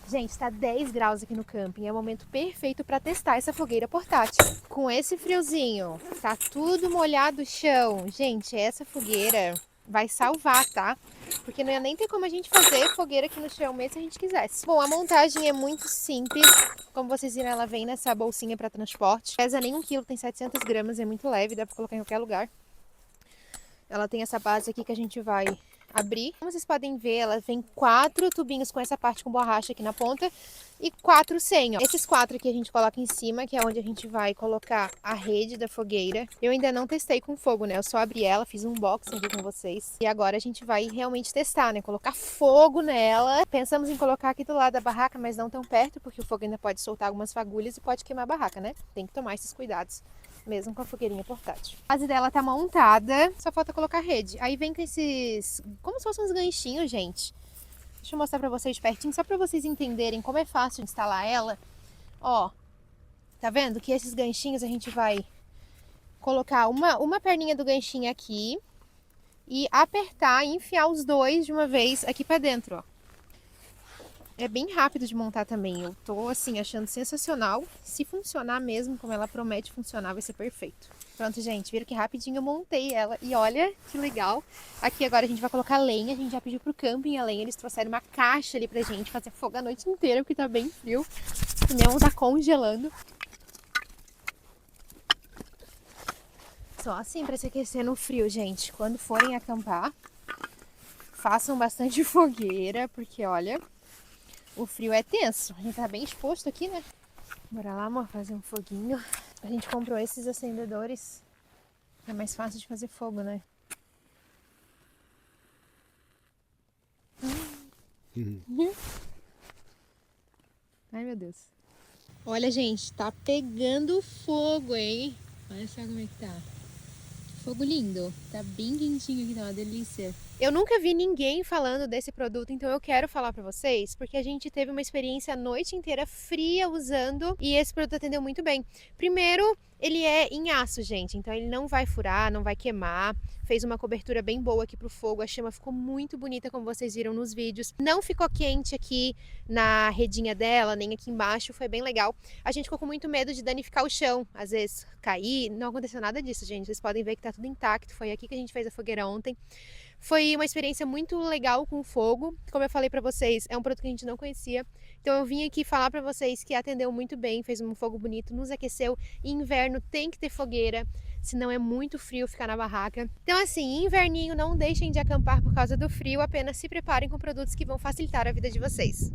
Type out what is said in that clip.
Gente, tá 10 graus aqui no camping, é o momento perfeito para testar essa fogueira portátil. Com esse friozinho, tá tudo molhado o chão. Gente, essa fogueira vai salvar, tá? Porque não ia nem ter como a gente fazer fogueira aqui no chão mesmo se a gente quisesse. Bom, a montagem é muito simples. Como vocês viram, ela vem nessa bolsinha para transporte. Pesa nem 1 quilo, tem 700 gramas, é muito leve, dá para colocar em qualquer lugar. Ela tem essa base aqui que a gente vai abrir. Como vocês podem ver, ela vem 4 tubinhos com essa parte com borracha aqui na ponta e 4 sem, ó. Esses 4 aqui a gente coloca em cima, que é onde a gente vai colocar a rede da fogueira. Eu ainda não testei com fogo, né? Eu só abri ela, fiz um unboxing aqui com vocês. E agora a gente vai realmente testar, né? Colocar fogo nela. Pensamos em colocar aqui do lado da barraca, mas não tão perto, porque o fogo ainda pode soltar algumas fagulhas e pode queimar a barraca, né? Tem que tomar esses cuidados, mesmo com a fogueirinha portátil. A base dela tá montada, só falta colocar a rede. Aí vem com esses, como se fossem uns ganchinhos, gente. Deixa eu mostrar pra vocês de pertinho, só pra vocês entenderem como é fácil de instalar ela. Ó, tá vendo que esses ganchinhos a gente vai colocar uma perninha do ganchinho aqui e apertar e enfiar os dois de uma vez aqui pra dentro, ó. É bem rápido de montar também, eu tô assim achando sensacional. Se funcionar mesmo como ela promete funcionar, vai ser perfeito. Pronto, gente, viram que rapidinho eu montei ela e olha que legal. Aqui agora a gente vai colocar lenha, a gente já pediu pro camping a lenha, eles trouxeram uma caixa ali pra gente fazer fogo a noite inteira, porque tá bem frio. O pneu tá congelando. Só assim pra se aquecer no frio, gente. Quando forem acampar, façam bastante fogueira, porque olha, o frio é tenso. A gente tá bem exposto aqui, né? Bora lá, amor, fazer um foguinho. A gente comprou esses acendedores. É mais fácil de fazer fogo, né? Ai, meu Deus. Olha, gente, tá pegando fogo, hein? Olha só como é que tá. Fogo lindo. Tá bem quentinho aqui, tá uma delícia. Eu nunca vi ninguém falando desse produto, então eu quero falar pra vocês, porque a gente teve uma experiência a noite inteira fria usando e esse produto atendeu muito bem. Primeiro, ele é em aço, gente, então ele não vai furar, não vai queimar. Fez uma cobertura bem boa aqui pro fogo, a chama ficou muito bonita, como vocês viram nos vídeos. Não ficou quente aqui na redinha dela, nem aqui embaixo, foi bem legal. A gente ficou com muito medo de danificar o chão, às vezes cair, não aconteceu nada disso, gente. Vocês podem ver que tá tudo intacto, foi aqui que a gente fez a fogueira ontem. Foi uma experiência muito legal com o fogo. Como eu falei pra vocês, é um produto que a gente não conhecia. Então eu vim aqui falar pra vocês que atendeu muito bem, fez um fogo bonito, nos aqueceu. E inverno tem que ter fogueira, senão é muito frio ficar na barraca. Então assim, inverninho, não deixem de acampar por causa do frio, apenas se preparem com produtos que vão facilitar a vida de vocês.